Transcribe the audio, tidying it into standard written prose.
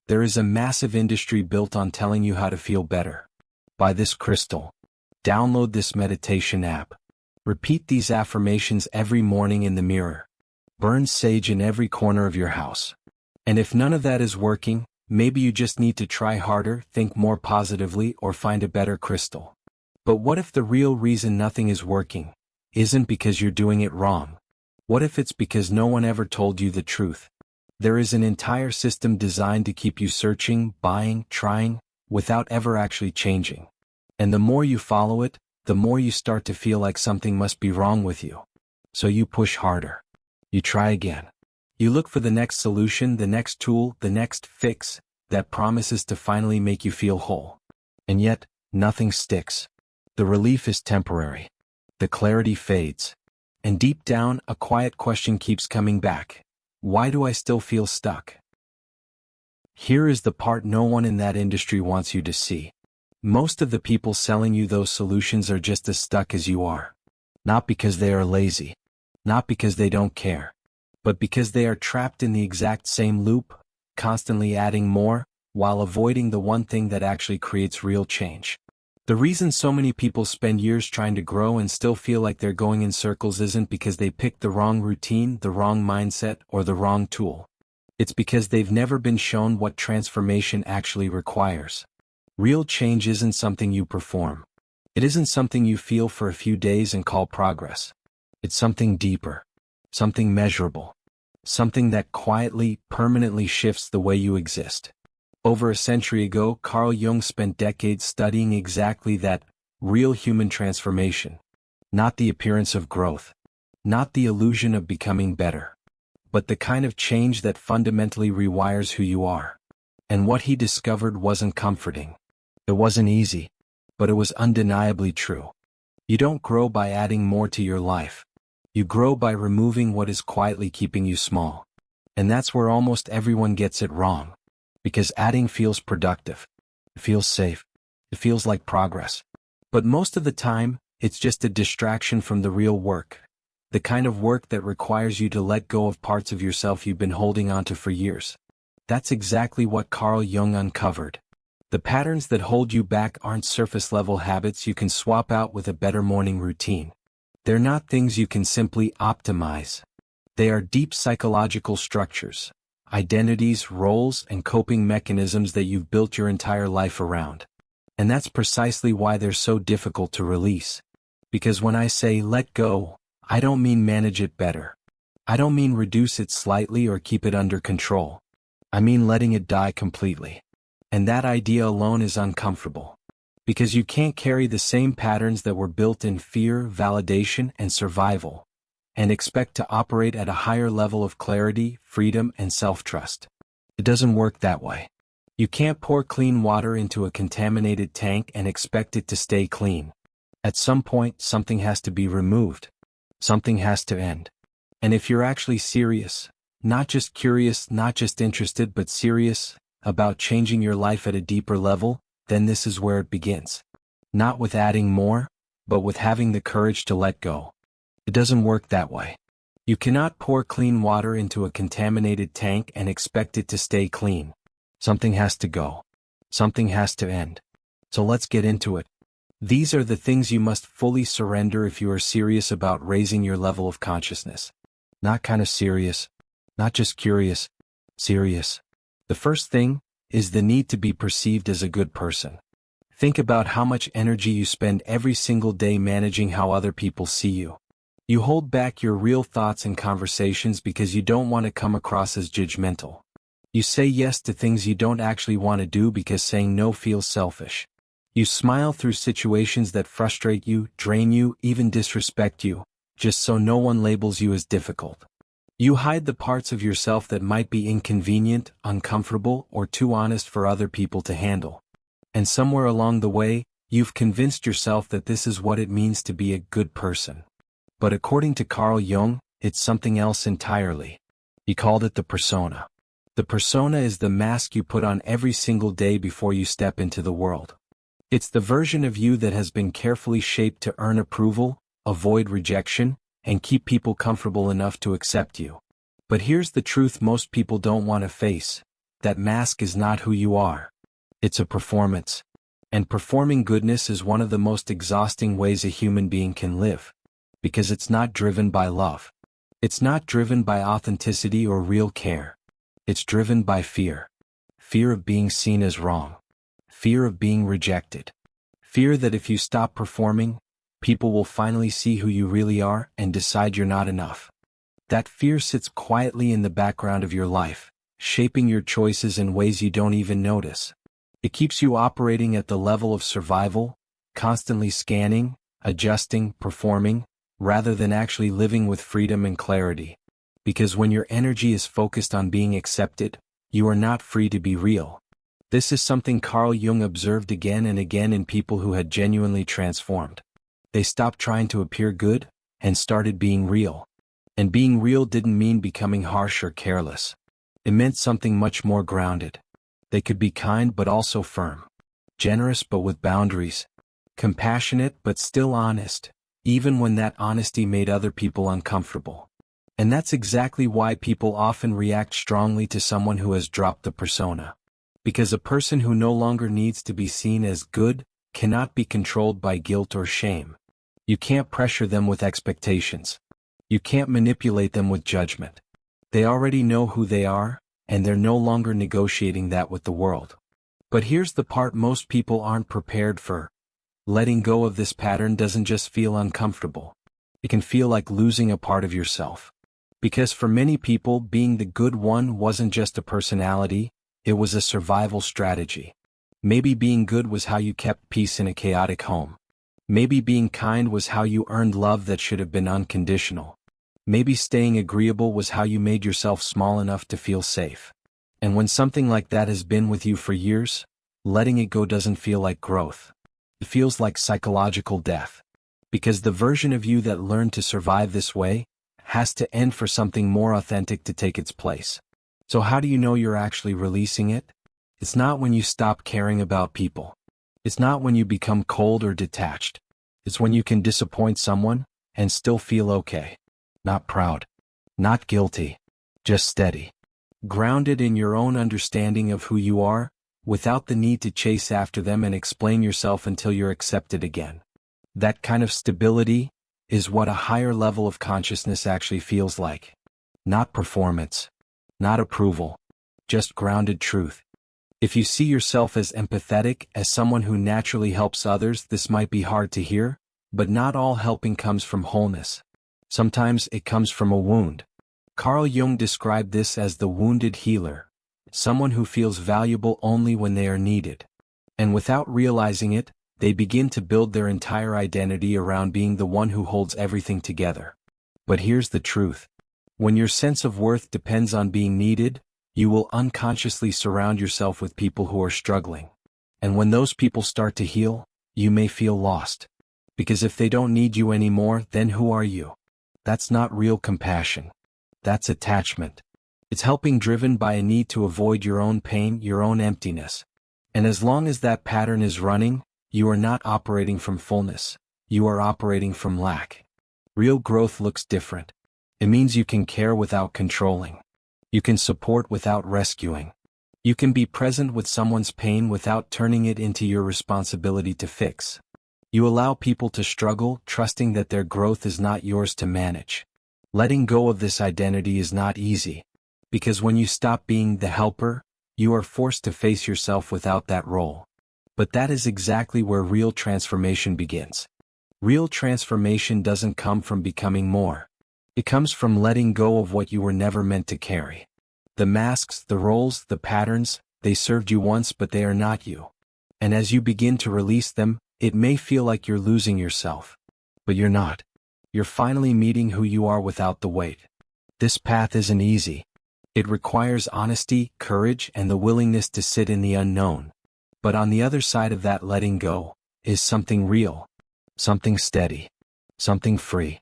There is a massive industry built on telling you how to feel better. Buy this crystal. Download this meditation app. Repeat these affirmations every morning in the mirror. Burn sage in every corner of your house. And if none of that is working, maybe you just need to try harder, think more positively, or find a better crystal. But what if the real reason nothing is working isn't because you're doing it wrong? What if it's because no one ever told you the truth? There is an entire system designed to keep you searching, buying, trying, without ever actually changing. And the more you follow it, the more you start to feel like something must be wrong with you. So you push harder. You try again. You look for the next solution, the next tool, the next fix that promises to finally make you feel whole. And yet, nothing sticks. The relief is temporary. The clarity fades. And deep down, a quiet question keeps coming back. Why do I still feel stuck? Here is the part no one in that industry wants you to see. Most of the people selling you those solutions are just as stuck as you are. Not because they are lazy. Not because they don't care. But because they are trapped in the exact same loop, constantly adding more, while avoiding the one thing that actually creates real change. The reason so many people spend years trying to grow and still feel like they're going in circles isn't because they picked the wrong routine, the wrong mindset, or the wrong tool. It's because they've never been shown what transformation actually requires. Real change isn't something you perform. It isn't something you feel for a few days and call progress. It's something deeper. Something measurable. Something that quietly, permanently shifts the way you exist. Over a century ago, Carl Jung spent decades studying exactly that, real human transformation. Not the appearance of growth. Not the illusion of becoming better. But the kind of change that fundamentally rewires who you are. And what he discovered wasn't comforting. It wasn't easy. But it was undeniably true. You don't grow by adding more to your life. You grow by removing what is quietly keeping you small. And that's where almost everyone gets it wrong. Because adding feels productive. It feels safe. It feels like progress. But most of the time, it's just a distraction from the real work. The kind of work that requires you to let go of parts of yourself you've been holding onto for years. That's exactly what Carl Jung uncovered. The patterns that hold you back aren't surface-level habits you can swap out with a better morning routine. They're not things you can simply optimize. They are deep psychological structures. Identities, roles, and coping mechanisms that you've built your entire life around. And that's precisely why they're so difficult to release. Because when I say let go, I don't mean manage it better. I don't mean reduce it slightly or keep it under control. I mean letting it die completely. And that idea alone is uncomfortable. Because you can't carry the same patterns that were built in fear, validation, and survival, and expect to operate at a higher level of clarity, freedom, and self-trust. It doesn't work that way. You can't pour clean water into a contaminated tank and expect it to stay clean. At some point, something has to be removed. Something has to end. And if you're actually serious, not just curious, not just interested, but serious about changing your life at a deeper level, then this is where it begins. Not with adding more, but with having the courage to let go. It doesn't work that way. You cannot pour clean water into a contaminated tank and expect it to stay clean. Something has to go. Something has to end. So let's get into it. These are the things you must fully surrender if you are serious about raising your level of consciousness. Not kind of serious. Not just curious. Serious. The first thing is the need to be perceived as a good person. Think about how much energy you spend every single day managing how other people see you. You hold back your real thoughts and conversations because you don't want to come across as judgmental. You say yes to things you don't actually want to do because saying no feels selfish. You smile through situations that frustrate you, drain you, even disrespect you, just so no one labels you as difficult. You hide the parts of yourself that might be inconvenient, uncomfortable, or too honest for other people to handle. And somewhere along the way, you've convinced yourself that this is what it means to be a good person. But according to Carl Jung, it's something else entirely. He called it the persona. The persona is the mask you put on every single day before you step into the world. It's the version of you that has been carefully shaped to earn approval, avoid rejection, and keep people comfortable enough to accept you. But here's the truth most people don't want to face. that mask is not who you are. It's a performance. And performing goodness is one of the most exhausting ways a human being can live. Because it's not driven by love. It's not driven by authenticity or real care. It's driven by fear. Fear of being seen as wrong. Fear of being rejected. Fear that if you stop performing, people will finally see who you really are and decide you're not enough. That fear sits quietly in the background of your life, shaping your choices in ways you don't even notice. It keeps you operating at the level of survival, constantly scanning, adjusting, performing, rather than actually living with freedom and clarity. Because when your energy is focused on being accepted, you are not free to be real. This is something Carl Jung observed again and again in people who had genuinely transformed. They stopped trying to appear good and started being real. And being real didn't mean becoming harsh or careless. It meant something much more grounded. They could be kind but also firm. Generous but with boundaries. Compassionate but still honest, even when that honesty made other people uncomfortable. And that's exactly why people often react strongly to someone who has dropped the persona. Because a person who no longer needs to be seen as good cannot be controlled by guilt or shame. You can't pressure them with expectations. You can't manipulate them with judgment. They already know who they are, and they're no longer negotiating that with the world. But here's the part most people aren't prepared for. Letting go of this pattern doesn't just feel uncomfortable. It can feel like losing a part of yourself. Because for many people, being the good one wasn't just a personality, it was a survival strategy. Maybe being good was how you kept peace in a chaotic home. Maybe being kind was how you earned love that should have been unconditional. Maybe staying agreeable was how you made yourself small enough to feel safe. And when something like that has been with you for years, letting it go doesn't feel like growth. It feels like psychological death. Because the version of you that learned to survive this way has to end for something more authentic to take its place. So how do you know you're actually releasing it? It's not when you stop caring about people. It's not when you become cold or detached. It's when you can disappoint someone and still feel okay. Not proud. Not guilty. Just steady. Grounded in your own understanding of who you are, without the need to chase after them and explain yourself until you're accepted again. That kind of stability is what a higher level of consciousness actually feels like. Not performance. Not approval. Just grounded truth. If you see yourself as empathetic, as someone who naturally helps others, this might be hard to hear, but not all helping comes from wholeness. Sometimes it comes from a wound. Carl Jung described this as the wounded healer, someone who feels valuable only when they are needed. And without realizing it, they begin to build their entire identity around being the one who holds everything together. But here's the truth. When your sense of worth depends on being needed, you will unconsciously surround yourself with people who are struggling. And when those people start to heal, you may feel lost. Because if they don't need you anymore, then who are you? That's not real compassion. That's attachment. It's helping driven by a need to avoid your own pain, your own emptiness. And as long as that pattern is running, you are not operating from fullness. You are operating from lack. Real growth looks different. It means you can care without controlling. You can support without rescuing. You can be present with someone's pain without turning it into your responsibility to fix. You allow people to struggle, trusting that their growth is not yours to manage. Letting go of this identity is not easy. Because when you stop being the helper, you are forced to face yourself without that role. But that is exactly where real transformation begins. Real transformation doesn't come from becoming more. It comes from letting go of what you were never meant to carry. The masks, the roles, the patterns, they served you once but they are not you. And as you begin to release them, it may feel like you're losing yourself. But you're not. You're finally meeting who you are without the weight. This path isn't easy. It requires honesty, courage, and the willingness to sit in the unknown. But on the other side of that letting go is something real, something steady, something free.